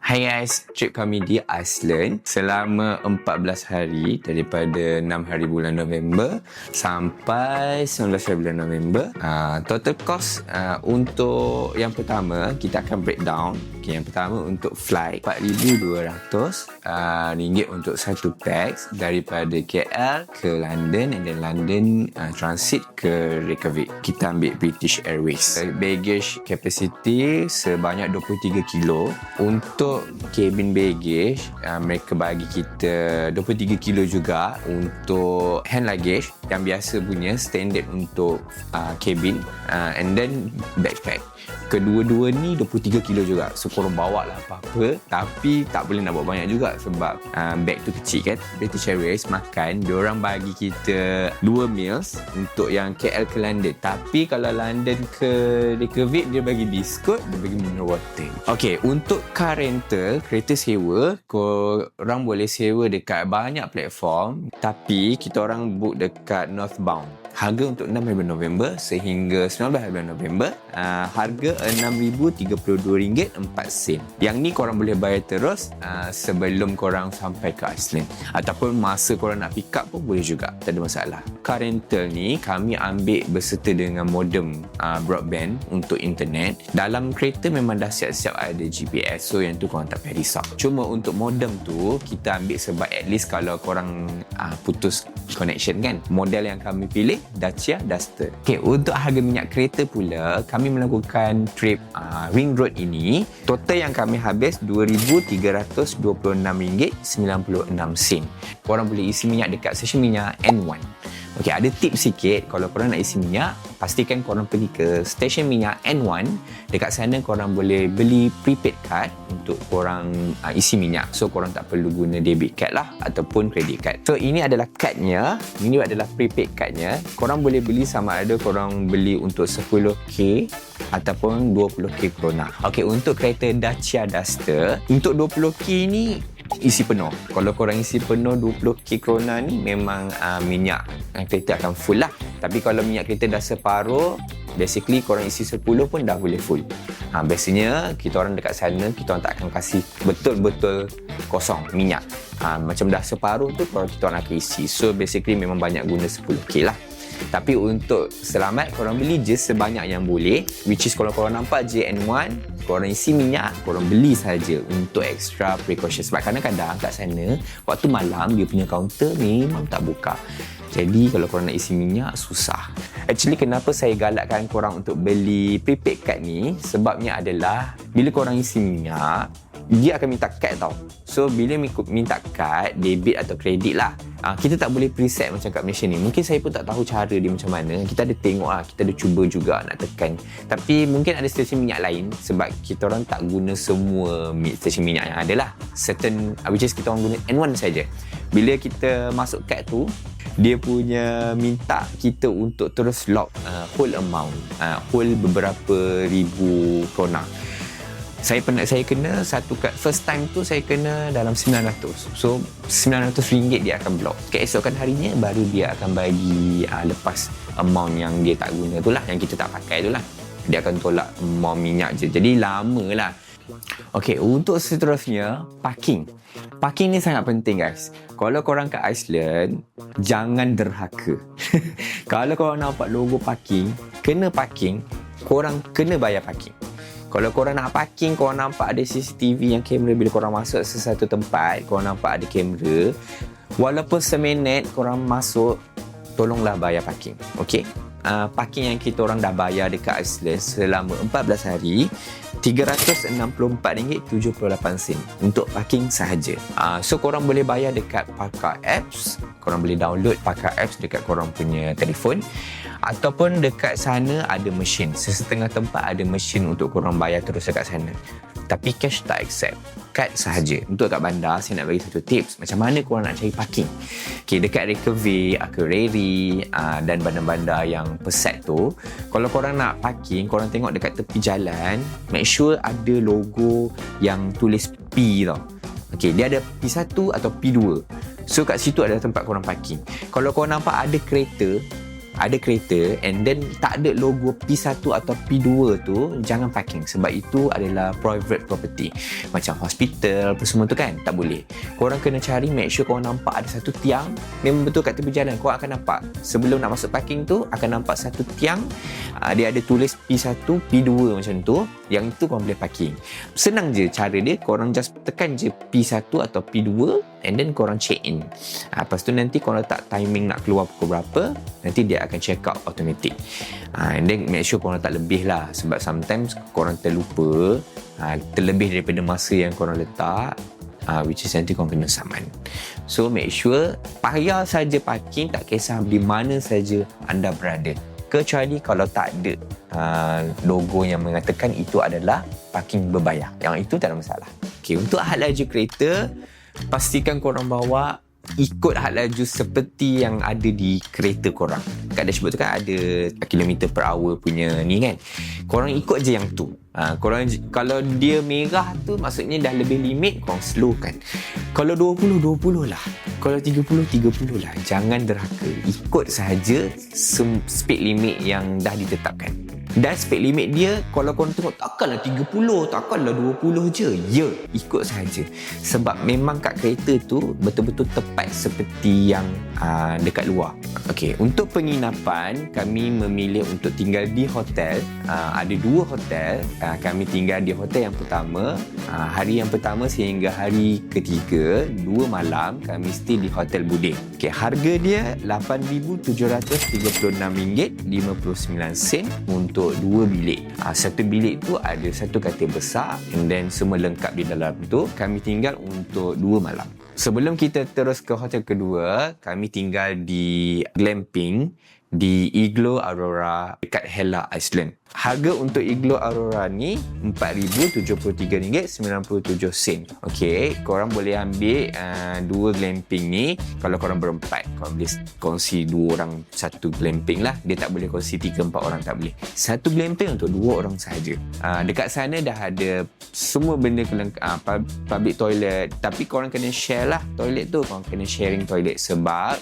Hai guys, trip kami di Iceland selama 14 hari daripada 6 hari bulan November sampai 19 hari bulan November. Total cost untuk yang pertama kita akan breakdown. Okay, yang pertama untuk flight RM4,200 ringgit untuk satu pax daripada KL ke London, and then London transit ke Reykjavik. Kita ambil British Airways. Baggage capacity sebanyak 23 kilo. Untuk cabin baggage, mereka bagi kita 23 kilo juga untuk hand luggage yang biasa punya standard untuk cabin, and then backpack. Kedua-dua ni 23 kilo juga. So korang bawa lah apa-apa, tapi tak boleh nak bawa banyak juga sebab bag tu kecil kan. British Airways makan, diorang bagi kita 2 meals untuk yang KL ke London. Tapi kalau London ke Reykjavik, dia bagi biskut, dia bagi mineral water. Okay, untuk car rental, kereta sewa, korang boleh sewa dekat banyak platform. Tapi kita orang book dekat Northbound. Harga untuk 6 hari November sehingga 19 hari November, harga RM6,032.04. Yang ni korang boleh bayar terus sebelum korang sampai ke Iceland, ataupun masa korang nak pick up pun boleh juga, tak ada masalah. Car rental ni kami ambil berserta dengan modem broadband untuk internet. Dalam kereta memang dah siap-siap ada GPS, so yang tu korang tak payah risau. Cuma untuk modem tu kita ambil sebab at least kalau korang putus connection kan. Model yang kami pilih Dacia Duster. Okay, untuk harga minyak kereta pula, kami melakukan trip Ring Road ini. Total yang kami habis RM2,326.96. Korang boleh isi minyak dekat stesen minyak N1. Okey, ada tips sikit. Kalau korang nak isi minyak, pastikan korang pergi ke stesen minyak N1. Dekat sana korang boleh beli prepaid card untuk korang isi minyak. So korang tak perlu guna debit card lah ataupun credit card. So ini adalah cardnya, ini adalah prepaid cardnya. Korang boleh beli sama ada korang beli untuk 10k ataupun 20k krona. Okey, untuk kereta Dacia Duster, untuk 20k ni isi penuh. Kalau korang isi penuh 20k krona ni, memang minyak kereta akan full lah. Tapi kalau minyak kereta dah separuh, basically korang isi 10 pun dah boleh full. Biasanya kita orang dekat sana, kita orang tak akan kasih betul-betul kosong minyak. Macam dah separuh tu kita orang akan isi. So basically memang banyak guna 10k lah. Tapi untuk selamat, korang beli je sebanyak yang boleh, which is kalau korang nampak JN1, korang isi minyak, korang beli saja untuk extra precaution. Sebab kadang-kadang kat sana waktu malam dia punya kaunter memang tak buka. Jadi kalau korang nak isi minyak, susah. Actually kenapa saya galakkan korang untuk beli prepaid card ni, sebabnya adalah bila korang isi minyak, dia akan minta kad tau. So bila minta kad, debit atau kredit lah, kita tak boleh preset macam kat Malaysia ni. Mungkin saya pun tak tahu cara dia macam mana. Kita ada tengok lah, kita ada cuba juga nak tekan. Tapi mungkin ada stesen minyak lain, sebab kita orang tak guna semua stesen minyak yang ada lah. Certain, which is kita orang guna N1 saja. Bila kita masuk kad tu, dia punya minta kita untuk terus lock whole amount, whole beberapa ribu krona. Saya kena satu kad first time tu, saya kena dalam 900. So RM900 dia akan block. Keesokan harinya baru dia akan bagi lepas amount yang dia tak guna tu lah, yang kita tak pakai tu lah. Dia akan tolak amount minyak je. Jadi lama lah. Okey, untuk seterusnya, parking. Parking ni sangat penting guys. Kalau korang ke Iceland, jangan derhaka. Kalau korang nampak logo parking, korang kena bayar parking. Kalau korang nak parking, korang nampak ada CCTV yang kamera, bila korang masuk sesuatu tempat, korang nampak ada kamera, walaupun seminit korang masuk, tolonglah bayar parking. Okey? Parking yang kita orang dah bayar dekat Iceland selama 14 hari, RM364.78 untuk parking sahaja. So korang boleh bayar dekat Parka Apps. Korang boleh download Parka Apps dekat korang punya telefon, ataupun dekat sana ada mesin. Sesetengah tempat ada mesin untuk korang bayar terus dekat sana. Tapi cash tak accept, kad sahaja. Untuk kat bandar, saya nak bagi satu tips macam mana korang nak cari parking. Okay, dekat Reykjavik, Akureyri dan bandar-bandar yang pesat tu, kalau korang nak parking, korang tengok dekat tepi jalan, make sure ada logo yang tulis P tau. Okay, dia ada P1 atau P2. So kat situ ada tempat korang parking. Kalau korang nampak ada kereta ada kereta and then tak ada logo P1 atau P2 tu, jangan parking, sebab itu adalah private property. Macam hospital apa semua tu kan, tak boleh. Korang kena cari, make sure korang nampak ada satu tiang, memang betul kat tepi jalan korang akan nampak, sebelum nak masuk parking tu akan nampak satu tiang, dia ada tulis P1, P2 macam tu, yang itu korang boleh parking. Senang je cara dia, korang just tekan je P1 atau P2 and then korang check in. Lepas tu nanti korang letak timing nak keluar pukul berapa, nanti dia akan check out automatic. And then make sure korang letak lebih lah, sebab sometimes korang terlupa, terlebih daripada masa yang korang letak, which is nanti korang kena saman. So make sure payah saja parking, tak kisah di mana saja anda berada, kecuali kalau tak ada logo yang mengatakan itu adalah parking berbayar, yang itu tak ada masalah. Okay, untuk had laju kereta, pastikan korang bawa ikut had laju seperti yang ada di kereta korang. Kat dashboard tu kan ada kilometer per hour punya ni kan, korang ikut je yang tu. Korang, kalau dia merah tu maksudnya dah lebih limit, korang slowkan. Kalau 20 lah, kalau 30 lah. Jangan derhaka, ikut sahaja speed limit yang dah ditetapkan. Dan speed limit dia, kalau korang tengok takkanlah 30, takkanlah 20 je. Ya, ikut sahaja. Sebab memang kat kereta tu betul-betul tepat seperti yang dekat luar. Okey, untuk penginapan, kami memilih untuk tinggal di hotel. Ada 2 hotel. Kami tinggal di hotel yang pertama, hari yang pertama sehingga hari ketiga, 2 malam kami stay di Hotel Bude. Okey, harga dia RM8,736.59 untuk 2 bilik. Satu bilik tu ada satu katil besar and then semua lengkap di dalam tu. Kami tinggal untuk 2 malam. Sebelum kita terus ke hotel kedua, kami tinggal di glamping di Iglo Aurora dekat Hella Island. Harga untuk Iglo Aurora ni RM4,073.97. Okey, korang boleh ambil 2 glamping ni. Kalau korang berempat, korang boleh kongsi 2 orang satu glamping lah. Dia tak boleh kongsi 3-4 orang, tak boleh. Satu glamping untuk 2 orang sahaja. Dekat sana dah ada semua benda public toilet, tapi korang kena share lah toilet tu. Korang kena sharing toilet sebab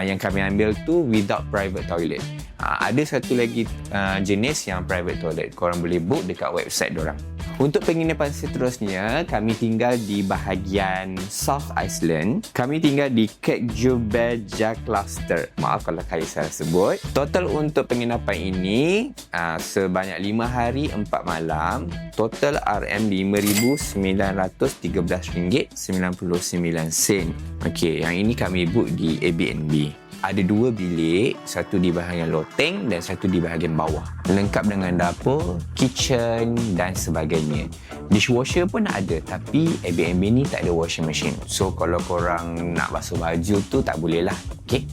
yang kami ambil tu without private toilet. Ada satu lagi jenis yang private toilet. Korang boleh book dekat website dorang. Untuk penginapan seterusnya, kami tinggal di bahagian South Island. Kami tinggal di Kekjubeja Cluster. Maaf kalau saya salah sebut. Total untuk penginapan ini sebanyak 5 hari 4 malam. Total RM5,913.99. Okey, yang ini kami book di Airbnb. Ada 2 bilik, satu di bahagian loteng dan satu di bahagian bawah. Lengkap dengan dapur, kitchen dan sebagainya. Dishwasher pun ada, tapi Airbnb ni tak ada washing machine. So kalau korang nak basuh baju tu tak boleh lah. Okay?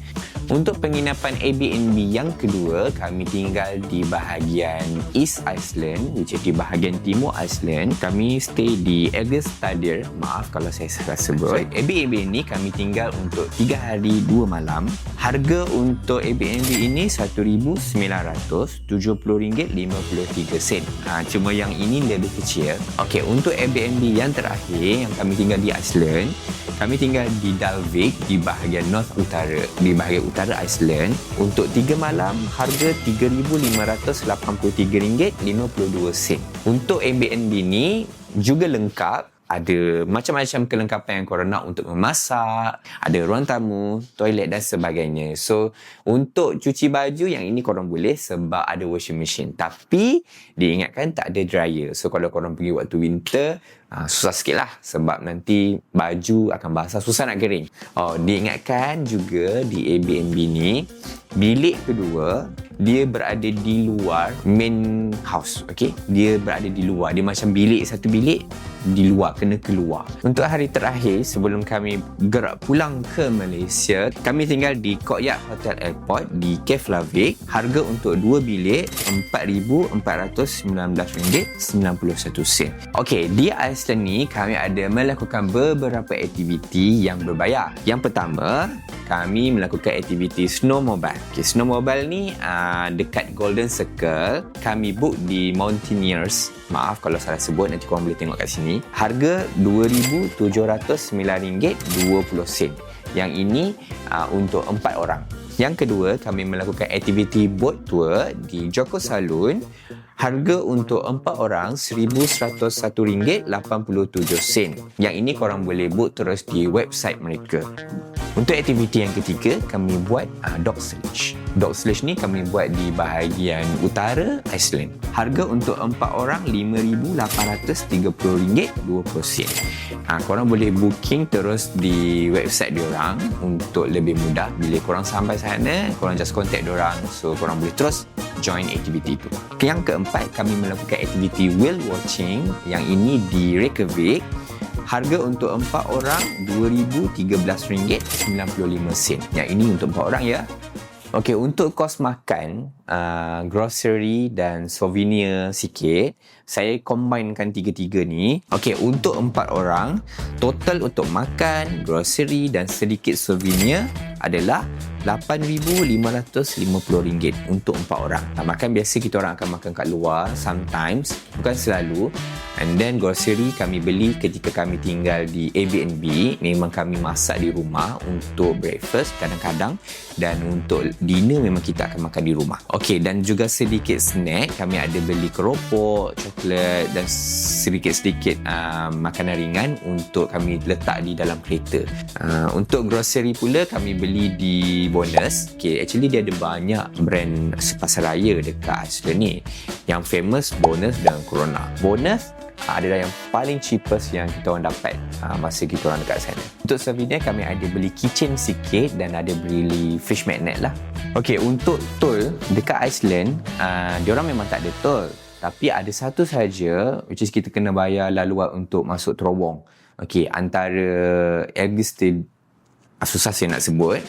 Untuk penginapan Airbnb yang kedua, kami tinggal di bahagian East Island, which is di bahagian Timur Island. Kami stay di Elgestadir. Maaf kalau saya salah sebut. Airbnb ni kami tinggal untuk 3 hari 2 malam. Harga untuk Airbnb ini RM1,970.53. Cuma yang ini lebih kecil. Okey, untuk Airbnb yang terakhir yang kami tinggal di Iceland, kami tinggal di Dalvik di bahagian North Utara, di bahagian utara Iceland. Untuk 3 malam, harga RM3,583.52. Untuk Airbnb ni juga lengkap. Ada macam-macam kelengkapan yang korang nak untuk memasak, ada ruang tamu, toilet dan sebagainya. So, untuk cuci baju yang ini korang boleh sebab ada washing machine. Tapi, diingatkan tak ada dryer. So, kalau korang pergi waktu winter, susah sikit lah sebab nanti baju akan basah, susah nak kering. Diingatkan juga di Airbnb ni, bilik kedua, dia berada di luar main house. Okay? Dia berada di luar. Dia macam bilik, satu bilik di luar, kena keluar. Untuk hari terakhir sebelum kami gerak pulang ke Malaysia, kami tinggal di Koyak Hotel Airport di Keflavik. Harga untuk 2 bilik RM4,419.91. Okey, di Iceland ni kami ada melakukan beberapa aktiviti yang berbayar. Yang pertama, kami melakukan aktiviti snowmobile. Okay, snowmobile ni dekat Golden Circle. Kami book di Mountaineers. Maaf kalau salah sebut, nanti korang boleh tengok kat sini. Harga RM2,709.20. Yang ini untuk 4 orang. Yang kedua, kami melakukan aktiviti boat tour di Joko Saloon. Harga untuk 4 orang RM1,101.87. Yang ini korang boleh book terus di website mereka. Untuk aktiviti yang ketiga, kami buat dog sledge. Dog sledge ni kami buat di bahagian utara Iceland. Harga untuk 4 orang RM5,830.20. Korang boleh booking terus di website diorang untuk lebih mudah. Bila korang sampai sana, korang just contact diorang, so korang boleh terus join aktiviti itu. Yang keempat, kami melakukan aktiviti whale watching. Yang ini di Reykjavik. Harga untuk 4 orang RM2,013.95. Yang ini untuk 4 orang ya. Okey, untuk kos makan, grocery dan souvenir sikit, saya combinekan tiga-tiga ni. Okey, untuk 4 orang, total untuk makan, grocery dan sedikit souvenir adalah RM8,550 untuk 4 orang. Makan biasa kita orang akan makan kat luar sometimes, bukan selalu. And then grocery kami beli ketika kami tinggal di Airbnb. Memang kami masak di rumah untuk breakfast kadang-kadang, dan untuk dinner memang kita akan makan di rumah. Okey, dan juga sedikit snack. Kami ada beli keropok, coklat dan sedikit-sedikit makanan ringan untuk kami letak di dalam kereta. Untuk grocery pula kami beli di Bonus. Okay, actually dia ada banyak brand sepasaraya dekat Iceland ni. Yang famous Bonus dan Corona. Bonus adalah yang paling cheapest yang kita orang dapat masa kita orang dekat sana. Untuk souvenir kami ada beli keychain sikit dan ada beli fish magnet lah. Okey, untuk toll dekat Iceland, diorang memang tak ada toll. Tapi ada satu saja, which is kita kena bayar laluan untuk masuk terowong. Okey, antara Elgisted, susah saya nak sebut,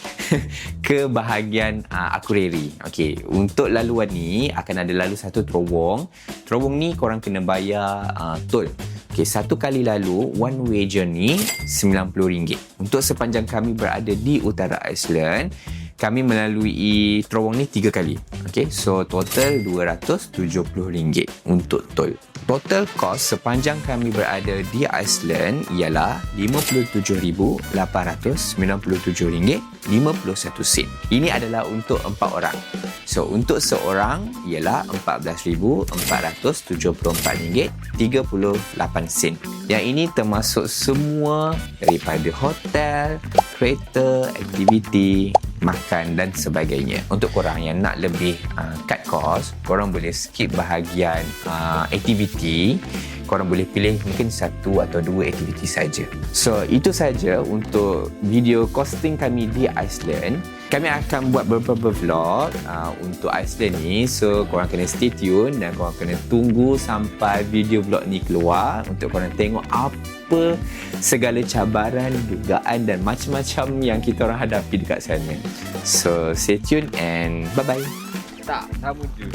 ke bahagian Akureyri. Okey, untuk laluan ni akan ada lalu satu terowong. Terowong ni korang kena bayar tol. Okey, satu kali lalu one way journey RM90. Untuk sepanjang kami berada di utara Iceland, kami melalui terowong ni 3 kali. Okey, so total RM270 untuk tol. Total cost sepanjang kami berada di Iceland ialah RM57,897.51. Ini adalah untuk 4 orang. So, untuk seorang ialah RM14,474.38. Yang ini termasuk semua daripada hotel, kereta, aktiviti, makan dan sebagainya. Untuk korang yang nak lebih cut cost, korang boleh skip bahagian aktiviti. Korang boleh pilih mungkin 1 atau 2 aktiviti saja. So, itu saja untuk video costing kami di Iceland. Kami akan buat beberapa vlog untuk Iceland ni. So, korang kena stay tune dan korang kena tunggu sampai video vlog ni keluar untuk korang tengok apa segala cabaran, dugaan dan macam-macam yang kita orang hadapi dekat sana. So, stay tune and bye-bye. Tak, sama je.